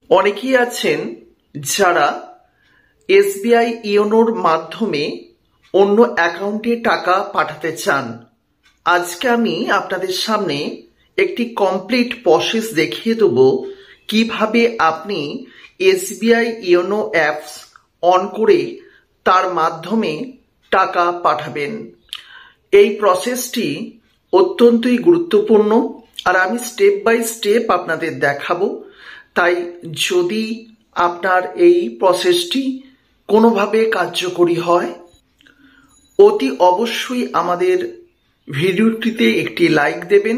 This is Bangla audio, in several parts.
অনেকেই আছেন যারা এসবিআই ইওনোর মাধ্যমে অন্য অ্যাকাউন্টে টাকা পাঠাতে চান। আজকে আমি আপনাদের সামনে একটি কমপ্লিট প্রসেস দেখিয়ে দেব কিভাবে আপনি এসবিআই ইওনো অ্যাপস অন করে তার মাধ্যমে টাকা পাঠাবেন। এই প্রসেসটি অত্যন্তই গুরুত্বপূর্ণ আর আমি স্টেপ বাই স্টেপ আপনাদের দেখাবো। তাই যদি আপনার এই প্রসেসটি কোনোভাবে কার্যকরী হয়, অতি অবশ্যই আমাদের ভিডিওটিতে একটি লাইক দেবেন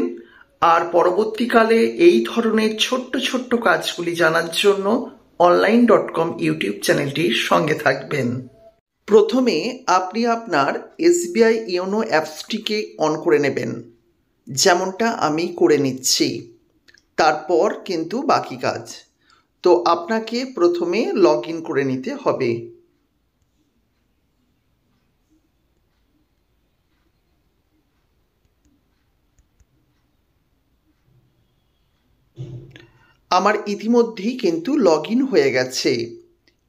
আর পরবর্তীকালে এই ধরনের ছোট্ট ছোট্ট কাজগুলি জানার জন্য online.com ইউটিউব চ্যানেলটির সঙ্গে থাকবেন। প্রথমে আপনি আপনার এসবিআই ইওনো অ্যাপসটিকে অন করে নেবেন, যেমনটা আমি করে নিচ্ছি। তারপর কিন্তু বাকি কাজ। তো আপনাকে প্রথমে লগ ইন করে নিতে হবে। আমার ইতিমধ্যেই কিন্তু লগ ইন হয়ে গেছে।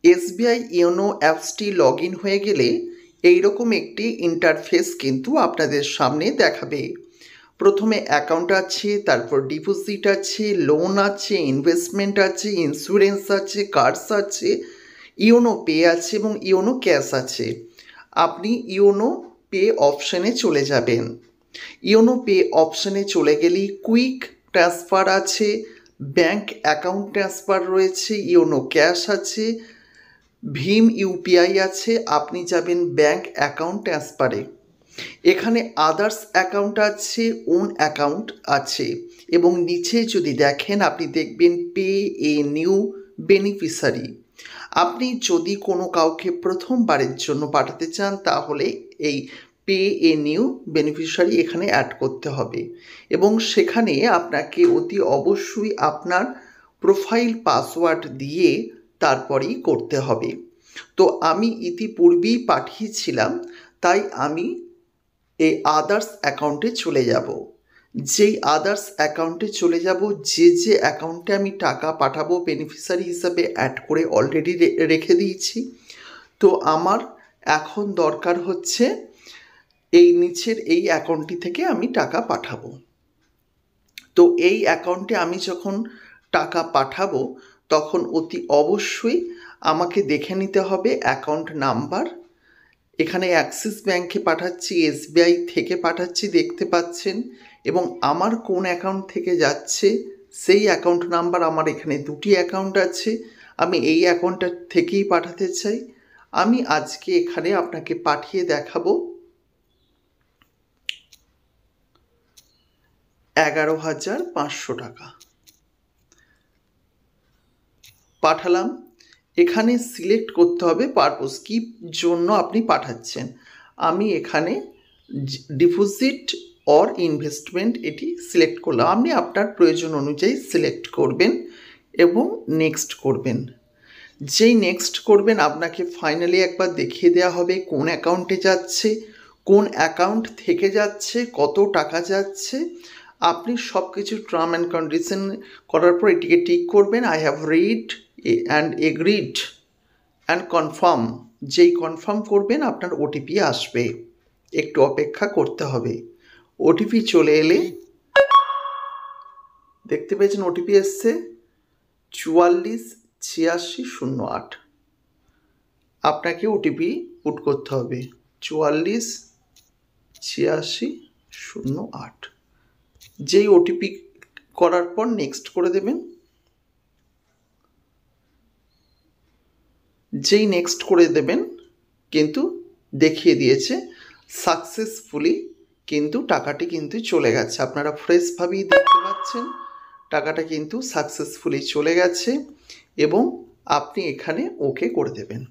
এসবিআই ইওনো অ্যাপসটি লগ ইন হয়ে গেলে এইরকম একটি ইন্টারফেস কিন্তু আপনাদের সামনে দেখাবে। প্রথমে অ্যাকাউন্ট আছে, তারপর ডিপোজিট আছে, লোন আছে, ইনভেস্টমেন্ট আছে, ইন্স্যুরেন্স আছে, কার্ডস আছে, ইওনো পে আছে এবং ইওনো ক্যাশ আছে। আপনি ইওনো পে অপশানে চলে যাবেন। ইওনো পে অপশানে চলে গেলেই কুইক ট্রান্সফার আছে, ব্যাংক অ্যাকাউন্ট ট্রান্সফার রয়েছে, ইওনো ক্যাশ আছে, ভীম ইউপিআই আছে। আপনি যাবেন ব্যাংক অ্যাকাউন্ট ট্রান্সফারে। এখানে আদার্স অ্যাকাউন্ট আছে, ওন অ্যাকাউন্ট আছে এবং নিচে যদি দেখেন আপনি দেখবেন পে এ নিউ বেনিফিশিয়ারি। আপনি যদি কোনো কাউকে প্রথমবারের জন্য পাঠাতে চান তাহলে এই পে এ নিউ বেনিফিশিয়ারি এখানে অ্যাড করতে হবে এবং সেখানে আপনাকে অতি অবশ্যই আপনার প্রোফাইল পাসওয়ার্ড দিয়ে তারপরেই করতে হবে। তো আমি ইতিপূর্বেই পাঠিয়েছিলাম, তাই আমি এই আদার্স অ্যাকাউন্টে চলে যাব। যেই আদার্স অ্যাকাউন্টে চলে যাব, যে অ্যাকাউন্টে আমি টাকা পাঠাবো বেনিফিশিয়ারি হিসাবে অ্যাড করে অলরেডি রেখে দিয়েছি। তো আমার এখন দরকার হচ্ছে এই নিচের এই অ্যাকাউন্টটি থেকে আমি টাকা পাঠাবো। তো এই অ্যাকাউন্টে আমি যখন টাকা পাঠাবো তখন অতি অবশ্যই আমাকে দেখে নিতে হবে অ্যাকাউন্ট নাম্বার। এখানে অ্যাক্সিস ব্যাংকে পাঠাচ্ছি, এসবিআই থেকে পাঠাচ্ছি দেখতে পাচ্ছেন, এবং আমার কোন অ্যাকাউন্ট থেকে যাচ্ছে সেই অ্যাকাউন্ট নাম্বার। আমার এখানে দুটি অ্যাকাউন্ট আছে, আমি এই অ্যাকাউন্টটা থেকেই পাঠাতে চাই। আমি আজকে এখানে আপনাকে পাঠিয়ে দেখাবো 11,500 টাকা পাঠালাম। এখানে সিলেক্ট করতে হবে পারপোজ, কী জন্য আপনি পাঠাচ্ছেন। আমি এখানে ডিপোজিট অর ইনভেস্টমেন্ট এটি সিলেক্ট করলাম। আপনি আপনার প্রয়োজন অনুযায়ী সিলেক্ট করবেন এবং নেক্সট করবেন। যেই নেক্সট করবেন আপনাকে ফাইনালি একবার দেখিয়ে দেওয়া হবে কোন অ্যাকাউন্টে যাচ্ছে, কোন অ্যাকাউন্ট থেকে যাচ্ছে, কত টাকা যাচ্ছে। আপনি সব কিছু টার্ম অ্যান্ড কন্ডিশন করার পর এটিকে টিক করবেন। I have read and agreed and confirm. যেই কনফার্ম করবেন আপনার ওটিপি আসবে, একটু অপেক্ষা করতে হবে। ওটিপি চলে এলে দেখতে পেয়েছেন ওটিপি এসছে 448608। আপনাকে ওটিপি পুট করতে হবে 448608। যেই ওটিপি করার পর নেক্সট করে দেবেন। যেই নেক্সট করে দেবেন কিন্তু দেখিয়ে দিয়েছে সাকসেসফুলি, কিন্তু টাকাটি কিন্তু চলে গেছে। আপনারা ফ্রেশভাবেই দেখতে পাচ্ছেন টাকাটা কিন্তু সাকসেসফুলি চলে গেছে এবং আপনি এখানে ওকে করে দেবেন।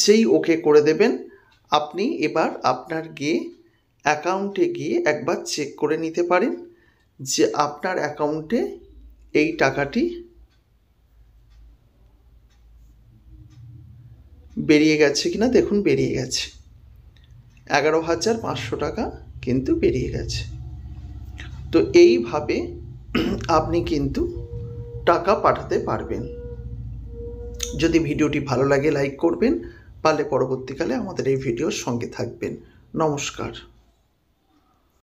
যেই ওকে করে দেবেন আপনি এবার আপনার অ্যাকাউন্টে গিয়ে একবার চেক করে নিতে পারেন যে আপনার অ্যাকাউন্টে এই টাকাটি বেরিয়ে গেছে কিনা। দেখুন বেরিয়ে গেছে, 11,500 টাকা কিন্তু বেরিয়ে গেছে। তো এইভাবে আপনি কিন্তু টাকা পাঠাতে পারবেন। যদি ভিডিওটি ভালো লাগে লাইক করবেন, পারলে পরবর্তীকালে আমাদের এই ভিডিওর সঙ্গে থাকবেন। নমস্কার।